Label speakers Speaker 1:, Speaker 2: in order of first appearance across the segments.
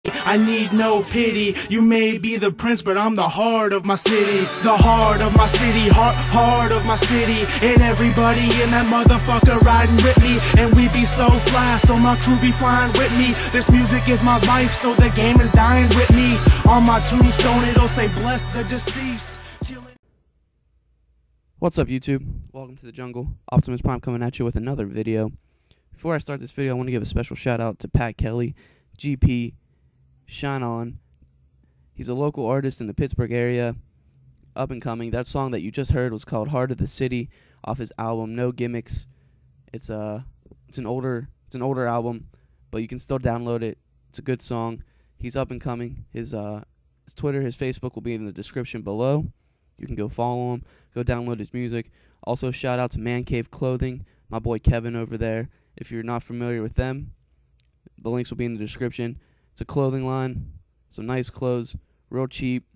Speaker 1: I need no pity. You may be the prince, but I'm the heart of my city. The heart of my city, heart of my city. And everybody in that motherfucker riding with me. And we be so fly, so my crew be flying with me. This music is my life, so the game is dying with me. On my tombstone it'll say bless the deceased.
Speaker 2: What's up, YouTube? Welcome to the jungle. Optimus Prime coming at you with another video. Before I start this video, I want to give a special shout out to Pat Kelly, GP, Shine On. He's a local artist in the Pittsburgh area, up and coming. That song that you just heard was called Heart of the City off his album No Gimmicks. It's an older album, but you can still download it. It's a good song. He's up and coming. His Twitter, his Facebook will be in the description below. You can go follow him, go download his music. Also, shout out to Man Cave Clothing, my boy Kevin over there. If you're not familiar with them, the links will be in the description. It's a clothing line, some nice clothes, real cheap.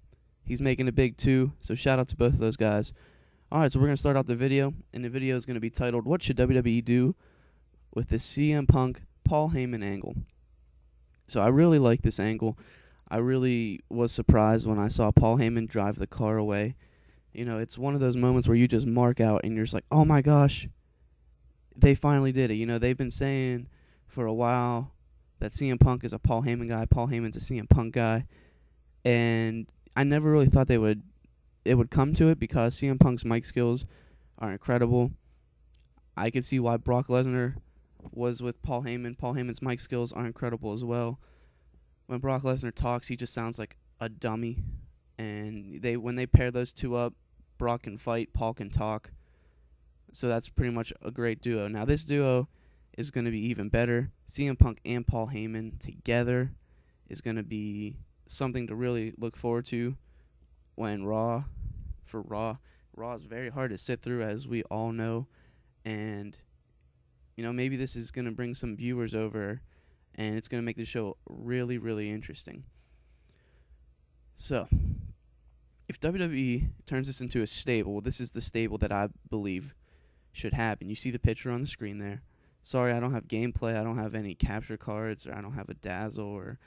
Speaker 2: He's making it big too, so shout out to both of those guys. Alright, so we're going to start out the video, and the video is going to be titled, What Should WWE Do with the CM Punk Paul Heyman Angle? So I really like this angle. I really was surprised when I saw Paul Heyman drive the car away. You know, it's one of those moments where you just mark out and you're just like, oh my gosh, they finally did it. You know, they've been saying for a while that CM Punk is a Paul Heyman guy, Paul Heyman's a CM Punk guy, and I never really thought it would come to it because CM Punk's mic skills are incredible. I could see why Brock Lesnar was with Paul Heyman. Paul Heyman's mic skills are incredible as well. When Brock Lesnar talks, he just sounds like a dummy, and when they pair those two up, Brock can fight, Paul can talk. So that's pretty much a great duo. Now this duo is going to be even better. CM Punk and Paul Heyman together is going to be something to really look forward to when Raw is very hard to sit through, as we all know. And, you know, maybe this is going to bring some viewers over, and it's going to make the show really, really interesting. So, if WWE turns this into a stable, this is the stable that I believe should happen. You see the picture on the screen there. Sorry, I don't have gameplay. I don't have any capture cards, or I don't have a dazzle or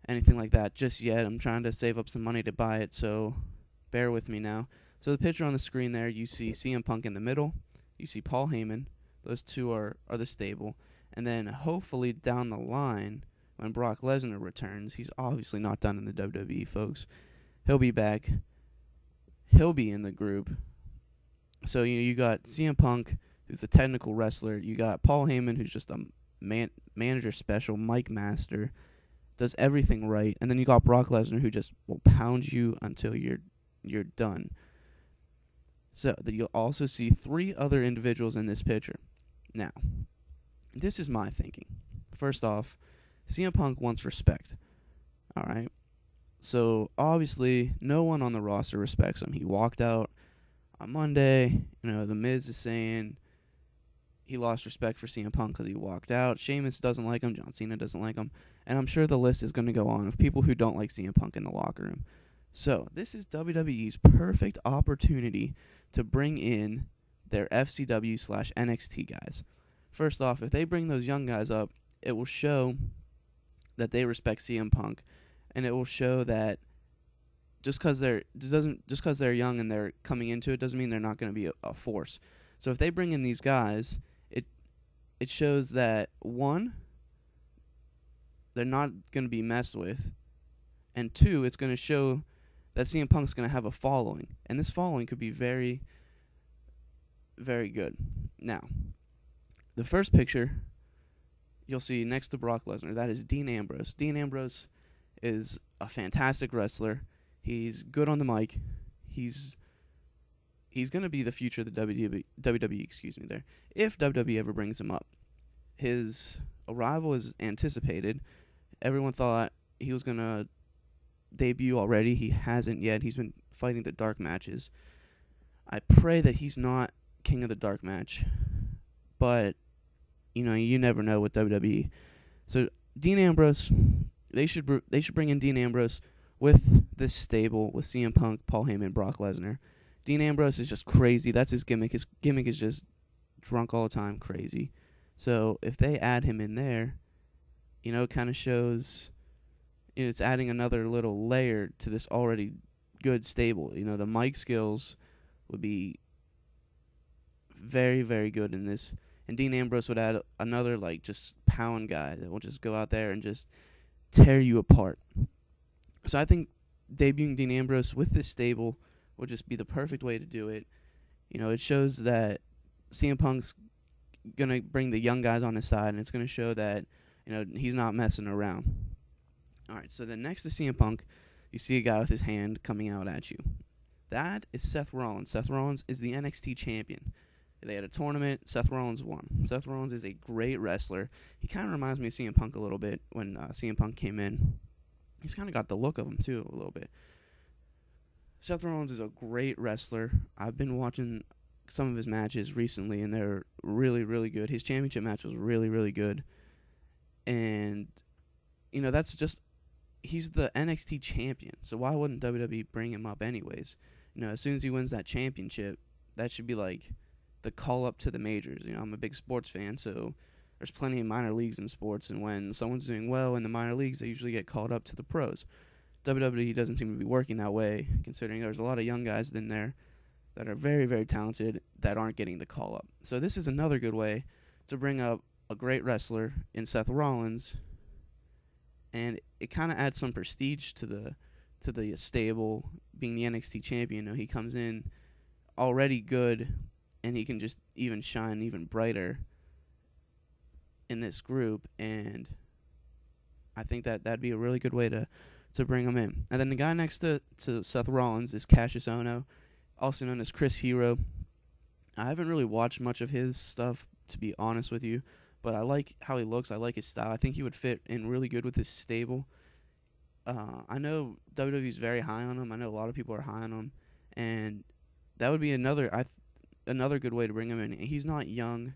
Speaker 2: anything like that just yet. I'm trying to save up some money to buy it, so bear with me now. So the picture on the screen there, you see CM Punk in the middle. You see Paul Heyman. Those two are the stable. And then hopefully down the line, when Brock Lesnar returns, he's obviously not done in the WWE, folks. He'll be back. He'll be in the group. So, you know, you got CM Punk, who's the technical wrestler. You got Paul Heyman, who's just a manager special, mic master, does everything right. And then you got Brock Lesnar, who just will pound you until you're done. So you'll also see three other individuals in this picture. Now, this is my thinking. First off, CM Punk wants respect. All right. So, obviously, no one on the roster respects him. He walked out on Monday. You know, The Miz is saying he lost respect for CM Punk because he walked out. Sheamus doesn't like him. John Cena doesn't like him. And I'm sure the list is going to go on of people who don't like CM Punk in the locker room. So, this is WWE's perfect opportunity to bring in their FCW/NXT guys. First off, if they bring those young guys up, it will show that they respect CM Punk. And it will show that just because they're young and they're coming into it doesn't mean they're not going to be a force. So if they bring in these guys, it shows that, one, they're not going to be messed with, and two, it's going to show that CM Punk's going to have a following, and this following could be very, very good. Now, the first picture you'll see next to Brock Lesnar, that is Dean Ambrose. Dean Ambrose is a fantastic wrestler. He's good on the mic. He's going to be the future of the WWE, there, if WWE ever brings him up. His arrival is anticipated. Everyone thought he was going to debut already. He hasn't yet. He's been fighting the dark matches. I pray that he's not king of the dark match, but, you know, you never know with WWE. So, Dean Ambrose, they should bring in Dean Ambrose with this stable with CM Punk, Paul Heyman, Brock Lesnar. Dean Ambrose is just crazy. That's his gimmick. His gimmick is just drunk all the time, crazy. So if they add him in there, you know, it kind of shows it's adding another little layer to this already good stable. You know, the mic skills would be very, very good in this. And Dean Ambrose would add another, like, just pound guy that will just go out there and just tear you apart. So I think debuting Dean Ambrose with this stable would just be the perfect way to do it. You know, it shows that CM Punk's going to bring the young guys on his side, and it's going to show that, you know, he's not messing around. All right, so then next to CM Punk, you see a guy with his hand coming out at you. That is Seth Rollins. Seth Rollins is the NXT champion. They had a tournament. Seth Rollins won. Seth Rollins is a great wrestler. He kind of reminds me of CM Punk a little bit when CM Punk came in. He's kind of got the look of him, too, a little bit. Seth Rollins is a great wrestler. I've been watching some of his matches recently, and they're really, really good. His championship match was really, really good. And, you know, that's just... He's the NXT champion, so why wouldn't WWE bring him up anyways? You know, as soon as he wins that championship, that should be like the call up to the majors. You know, I'm a big sports fan, so there's plenty of minor leagues in sports, and when someone's doing well in the minor leagues, they usually get called up to the pros. WWE doesn't seem to be working that way, considering there's a lot of young guys in there that are very, very talented that aren't getting the call up. So this is another good way to bring up a great wrestler in Seth Rollins, and it kind of adds some prestige to the stable being the NXT champion. You know, he comes in already good, and he can just even shine even brighter in this group, and I think that'd be a really good way to bring him in. And then the guy next to Seth Rollins is Kassius Ohno, also known as Chris Hero. I haven't really watched much of his stuff, to be honest with you, but I like how he looks. I like his style. I think he would fit in really good with his stable. I know WWE's very high on him. I know a lot of people are high on him, and that would be another good way to bring him in. He's not young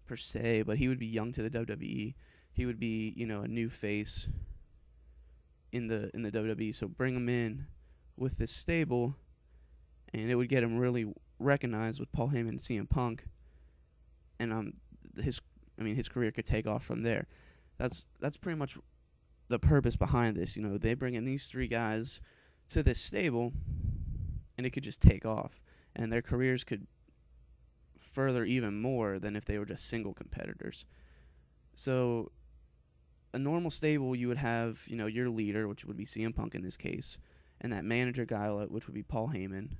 Speaker 2: per se, but he would be young to the WWE. He would be, you know, a new face in the WWE. So bring him in with this stable, and it would get him really recognized with Paul Heyman and CM Punk, and his career could take off from there. That's pretty much the purpose behind this. You know, they bring in these three guys to this stable, and it could just take off, and their careers could further even more than if they were just single competitors. So a normal stable, you would have, you know, your leader, which would be CM Punk in this case, and that manager guy, which would be Paul Heyman,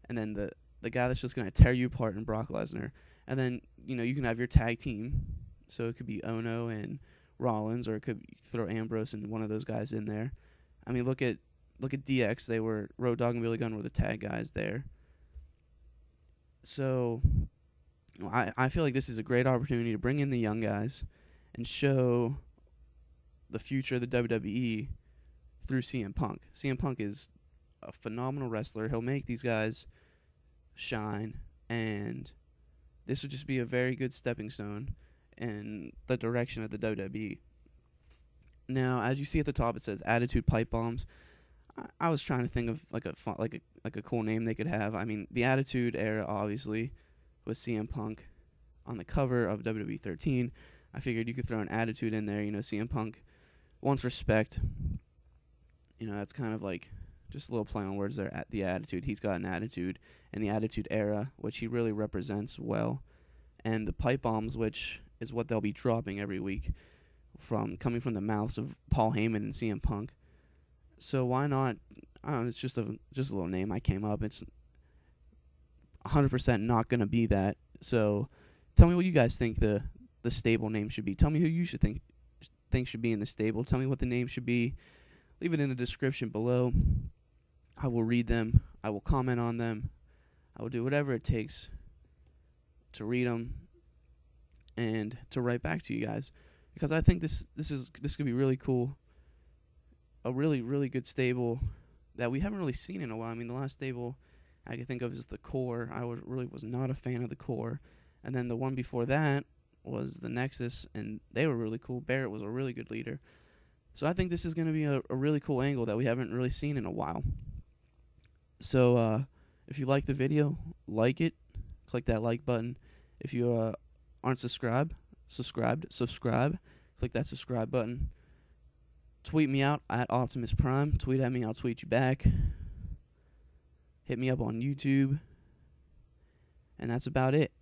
Speaker 2: and then the guy that's just going to tear you apart in Brock Lesnar. And then, you know, you can have your tag team, so it could be Ohno and Rollins, or it could throw Ambrose and one of those guys in there. I mean, look at DX. Road Dogg and Billy Gunn were the tag guys there. So I feel like this is a great opportunity to bring in the young guys and show the future of the WWE through CM Punk. CM Punk is a phenomenal wrestler. He'll make these guys shine, and this would just be a very good stepping stone in the direction of the WWE. Now, as you see at the top, it says Attitude Pipe Bombs. I was trying to think of like a cool name they could have. I mean, the Attitude Era obviously was CM Punk on the cover of WWE 13. I figured you could throw an attitude in there. You know, CM Punk wants respect. You know, that's kind of like just a little play on words there. At the Attitude, he's got an attitude, and the Attitude Era, which he really represents well, and the pipe bombs, which is what they'll be dropping every week, coming from the mouths of Paul Heyman and CM Punk. So why not? I don't know. It's just a little name I came up. It's 100% not gonna be that. So tell me what you guys think the stable name should be. Tell me who you should think should be in the stable. Tell me what the name should be. Leave it in the description below. I will read them. I will comment on them. I will do whatever it takes to read them and to write back to you guys, because I think this could be really cool. A really, really good stable that we haven't really seen in a while. I mean, the last stable I can think of is the Core. I really was not a fan of the Core. And then the one before that was the Nexus, and they were really cool. Barrett was a really good leader. So I think this is going to be a really cool angle that we haven't really seen in a while. So if you like the video, like it. Click that like button. If you aren't subscribed. Click that subscribe button. Tweet me out at Optimus Prime. Tweet at me, I'll tweet you back. Hit me up on YouTube. And that's about it.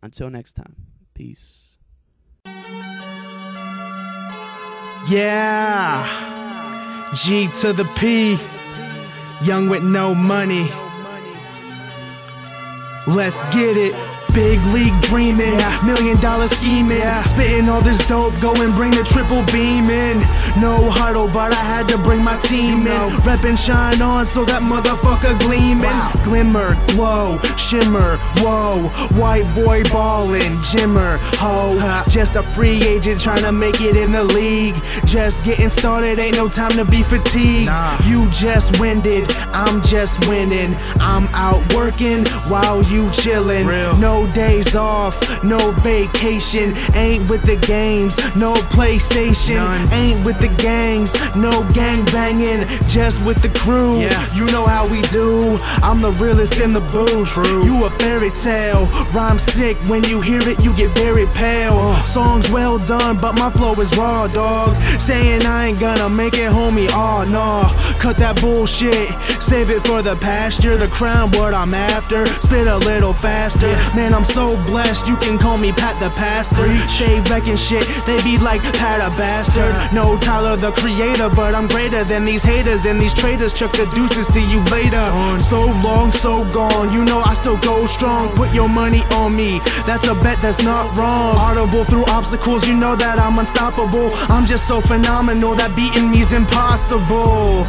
Speaker 2: Until next time. Peace.
Speaker 1: Yeah, G to the P, young with no money. Let's get it. Big league dreaming, $1 million scheming, spitting all this dope, go and bring the triple beam in. No huddle, but I had to bring my team in. Reppin' shine on, so that motherfucker gleaming. Glimmer, glow, shimmer, whoa. White boy ballin', Jimmer, ho. Just a free agent trying to make it in the league. Just getting started, ain't no time to be fatigued. You just winded, I'm just winning. I'm out working while you chillin'. No days off, no vacation. Ain't with the games, no PlayStation. Ain't with the gangs, no gang banging. Just with the crew, you know how we do. I'm the realest in the booth. You a fairy tale, rhyme sick. When you hear it, you get very pale. Songs well done, but my flow is raw, dog. Saying I ain't gonna make it, homie, oh no. Cut that bullshit, save it for the pasture. The crown, what I'm after. Spit a little faster, man, I'm so blessed, you can call me Pat the Pastor. Stay wrecking shit, they be like Pat a bastard. No Tyler the Creator, but I'm greater than these haters and these traitors. Chuck the deuces, see you later. So long, so gone, you know I still go strong. Put your money on me, that's a bet that's not wrong. Audible through obstacles, you know that I'm unstoppable. I'm just so phenomenal that beating me's impossible.